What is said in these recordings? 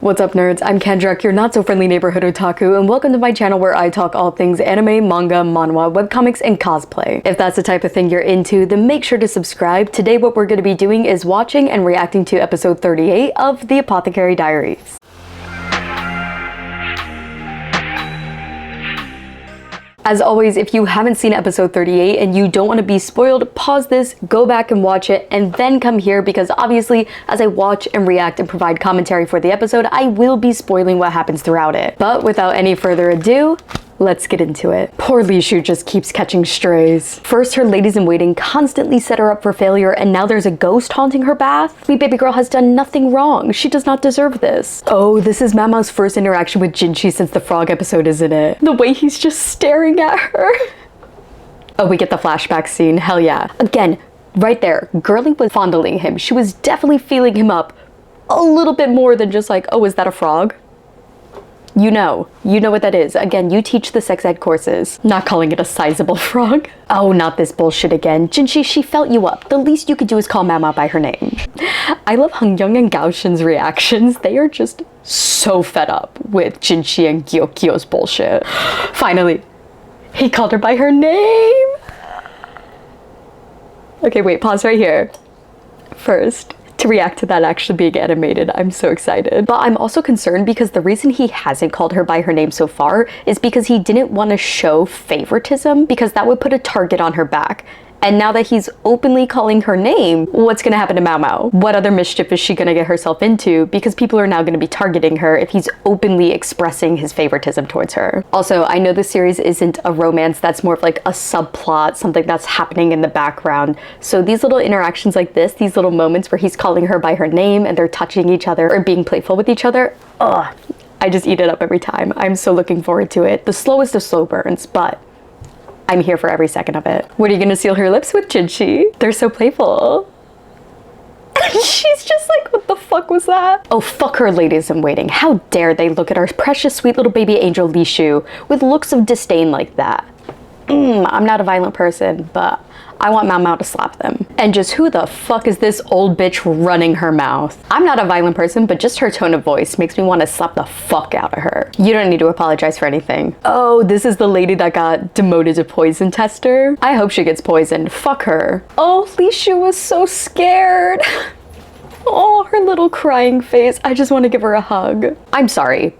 What's up, nerds? I'm Kendrick, your not-so-friendly neighborhood otaku, and welcome to my channel where I talk all things anime, manga, manhwa, webcomics, and cosplay. If that's the type of thing you're into, then make sure to subscribe. Today what we're going to be doing is watching and reacting to episode 38 of the Apothecary Diaries. As always, if you haven't seen episode 38 and you don't want to be spoiled, pause this, go back and watch it, and then come here because obviously, as I watch and react and provide commentary for the episode, I will be spoiling what happens throughout it. But without any further ado, let's get into it. Poor Lishu just keeps catching strays. First, her ladies-in-waiting constantly set her up for failure, and now there's a ghost haunting her bath? Sweet baby girl has done nothing wrong. She does not deserve this. Oh, this is Mamao's first interaction with Jinchi since the frog episode, isn't it? The way he's just staring at her. Oh, we get the flashback scene. Hell yeah. Again, right there, Girly was fondling him. She was definitely feeling him up a little bit more than just like, oh, is that a frog? You know what that is. Again, you teach the sex ed courses. Not calling it a sizable frog. Oh, not this bullshit again. Jinchi, she felt you up. The least you could do is call Mama by her name. I love Hongyoung and Gaoshin's reactions. They are just so fed up with Jinchi and Gyokyo's bullshit. Finally, he called her by her name. Okay, wait, pause right here. First, to react to that actually being animated. I'm so excited. But I'm also concerned because the reason he hasn't called her by her name so far is because he didn't want to show favoritism, because that would put a target on her back. And now that he's openly calling her name, what's gonna happen to Mao Mao? What other mischief is she gonna get herself into? Because people are now gonna be targeting her if he's openly expressing his favoritism towards her. Also, I know this series isn't a romance, that's more of like a subplot, something that's happening in the background. So these little interactions like this, these little moments where he's calling her by her name and they're touching each other or being playful with each other, ugh, I just eat it up every time. I'm so looking forward to it. The slowest of slow burns, but I'm here for every second of it. What are you gonna seal her lips with, Jinchi? They're so playful. And she's just like, what the fuck was that? Oh, fuck her ladies-in-waiting. How dare they look at our precious sweet little baby angel Lishu with looks of disdain like that? I'm not a violent person, but I want Mao Mao to slap them. And just who the fuck is this old bitch running her mouth? I'm not a violent person, but just her tone of voice makes me want to slap the fuck out of her. You don't need to apologize for anything. Oh, this is the lady that got demoted to poison tester? I hope she gets poisoned. Fuck her. Oh, Lishu was so scared. Oh, her little crying face. I just want to give her a hug. I'm sorry.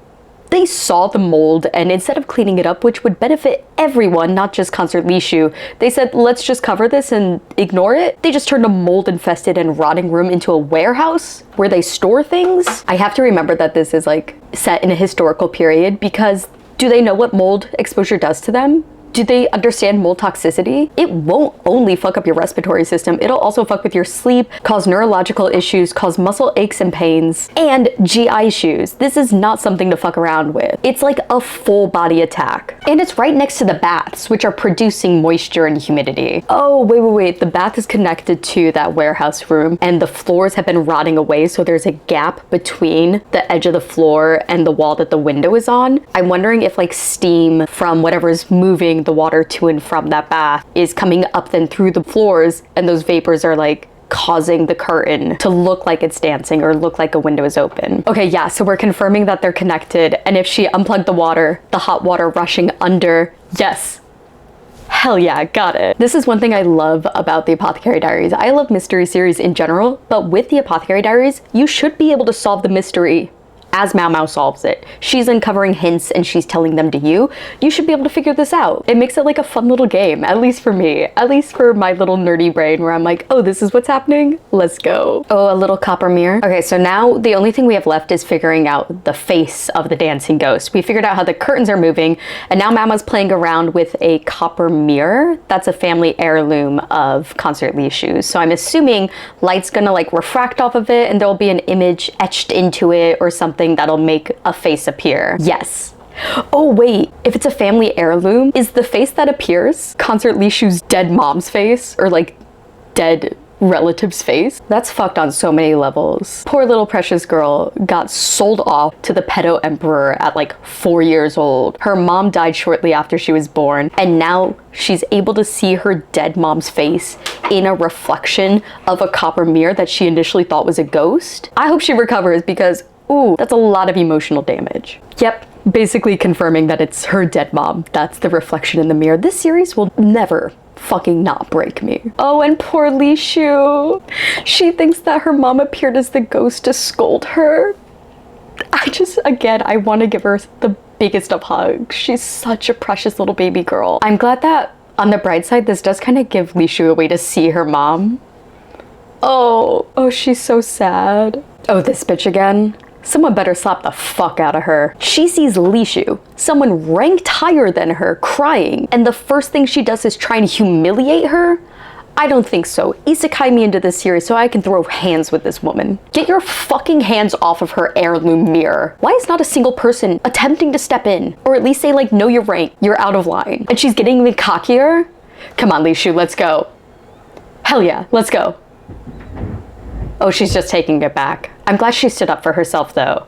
They saw the mold, and instead of cleaning it up, which would benefit everyone, not just Concert Lishu, they said, let's just cover this and ignore it. They just turned a mold-infested and rotting room into a warehouse where they store things. I have to remember that this is like set in a historical period, because do they know what mold exposure does to them? Do they understand mold toxicity? It won't only fuck up your respiratory system, it'll also fuck with your sleep, cause neurological issues, cause muscle aches and pains, and GI issues. This is not something to fuck around with. It's like a full body attack. And it's right next to the baths, which are producing moisture and humidity. Oh, wait. The bath is connected to that warehouse room, and the floors have been rotting away, so there's a gap between the edge of the floor and the wall that the window is on. I'm wondering if like steam from whatever's moving the water to and from that bath is coming up then through the floors, and those vapors are like causing the curtain to look like it's dancing or look like a window is open. Okay, yeah, so we're confirming that they're connected, and if she unplugged the water, the hot water rushing under, yes. Hell yeah, got it. This is one thing I love about the Apothecary Diaries. I love mystery series in general, but with the Apothecary Diaries, you should be able to solve the mystery as Mao Mao solves it. She's uncovering hints and she's telling them to you. You should be able to figure this out. It makes it like a fun little game, at least for me. At least for my little nerdy brain where I'm like, oh, this is what's happening? Let's go. Oh, a little copper mirror. Okay, so now the only thing we have left is figuring out the face of the dancing ghost. We figured out how the curtains are moving, and now Mama's playing around with a copper mirror. That's a family heirloom of Concert Lishu's. So I'm assuming light's gonna like refract off of it and there'll be an image etched into it or something that'll make a face appear. Yes. Oh wait, if it's a family heirloom, is the face that appears Concert Lishu's dead mom's face or like dead relative's face? That's fucked on so many levels. Poor little precious girl got sold off to the pedo emperor at like 4 years old. Her mom died shortly after she was born, and now she's able to see her dead mom's face in a reflection of a copper mirror that she initially thought was a ghost. I hope she recovers, because Ooh, that's a lot of emotional damage. Yep, basically confirming that it's her dead mom. That's the reflection in the mirror. This series will never fucking not break me. Oh, and poor Lishu. She thinks that her mom appeared as the ghost to scold her. Again, I want to give her the biggest of hugs. She's such a precious little baby girl. I'm glad that on the bright side, this does kind of give Lishu a way to see her mom. Oh, she's so sad. Oh, this bitch again. Someone better slap the fuck out of her. She sees Lishu, someone ranked higher than her, crying, and the first thing she does is try and humiliate her? I don't think so. Isekai me into this series so I can throw hands with this woman. Get your fucking hands off of her heirloom mirror. Why is not a single person attempting to step in? Or at least say like, know your rank, you're out of line. And she's getting even cockier? Come on, Lishu, let's go. Hell yeah, let's go. Oh, she's just taking it back. I'm glad she stood up for herself though.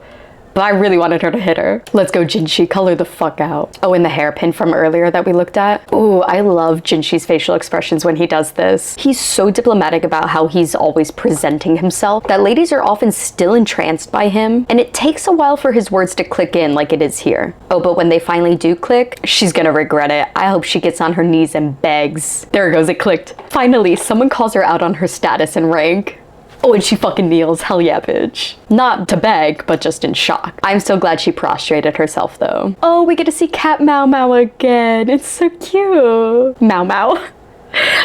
But I really wanted her to hit her. Let's go, Jinshi, color the fuck out. Oh, and the hairpin from earlier that we looked at. Ooh, I love Jinshi's facial expressions when he does this. He's so diplomatic about how he's always presenting himself that ladies are often still entranced by him, and it takes a while for his words to click in like it is here. Oh, but when they finally do click, she's gonna regret it. I hope she gets on her knees and begs. There it goes, it clicked. Finally, someone calls her out on her status and rank. Oh, and she fucking kneels. Hell yeah, bitch. Not to beg, but just in shock. I'm so glad she prostrated herself, though. Oh, we get to see Cat Mau Mau again. It's so cute. Mau Mau.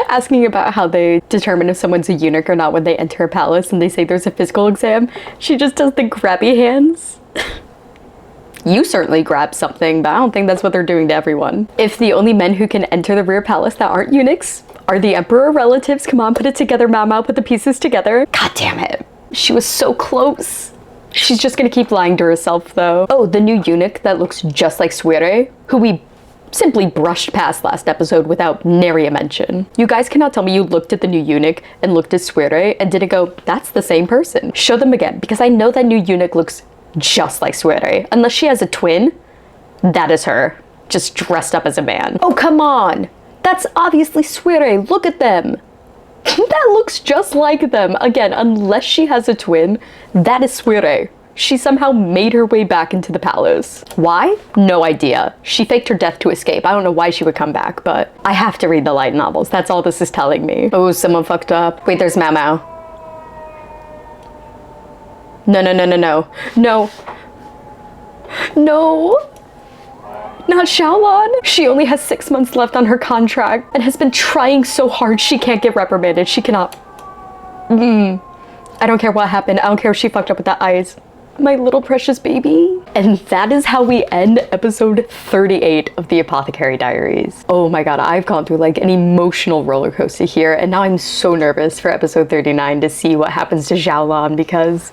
Asking about how they determine if someone's a eunuch or not when they enter a palace and they say there's a physical exam. She just does the grabby hands. You certainly grab something, but I don't think that's what they're doing to everyone. If the only men who can enter the rear palace that aren't eunuchs are the emperor relatives, come on, put it together, Mau Mau, put the pieces together. God damn it. She was so close. She's just gonna keep lying to herself though. Oh, the new eunuch that looks just like s2e14, who we simply brushed past last episode without nary a mention. You guys cannot tell me you looked at the new eunuch and looked at s2e14 and didn't go, that's the same person. Show them again, because I know that new eunuch looks just like s2e14. Unless she has a twin, that is her, just dressed up as a man. Oh, come on. That's obviously s2e14. Look at them. That looks just like them. Again, unless she has a twin, that is s2e14. She somehow made her way back into the palace. Why? No idea. She faked her death to escape. I don't know why she would come back, but I have to read the light novels. That's all this is telling me. Oh, someone fucked up. Wait, there's Mau Mau. No. No. No. Not Xiaolon. She only has 6 months left on her contract and has been trying so hard she can't get reprimanded. She cannot. I don't care what happened. I don't care if she fucked up with that eyes. My little precious baby. And that is how we end episode 38 of the Apothecary Diaries. Oh my god, I've gone through like an emotional roller coaster here, and now I'm so nervous for episode 39 to see what happens to Xiaolon, because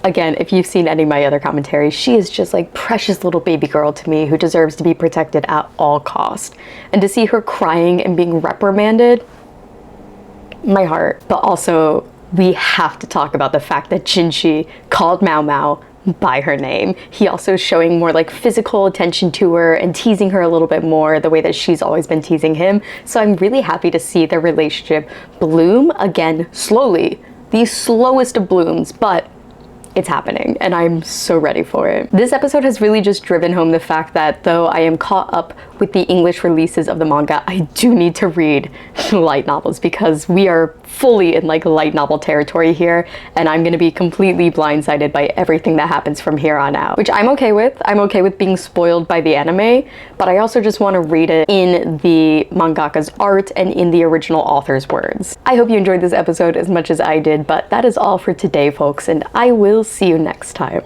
again, if you've seen any of my other commentaries, she is just like precious little baby girl to me who deserves to be protected at all cost. And to see her crying and being reprimanded, my heart. But also, we have to talk about the fact that Jinshi called Mau Mau by her name. He also is showing more like physical attention to her and teasing her a little bit more the way that she's always been teasing him. So I'm really happy to see their relationship bloom again slowly. The slowest of blooms, but it's happening and I'm so ready for it. This episode has really just driven home the fact that though I am caught up with the English releases of the manga, I do need to read light novels because we are fully in like light novel territory here, and I'm gonna be completely blindsided by everything that happens from here on out, which I'm okay with. I'm okay with being spoiled by the anime, but I also just want to read it in the mangaka's art and in the original author's words. I hope you enjoyed this episode as much as I did, but that is all for today, folks, and I will see you next time.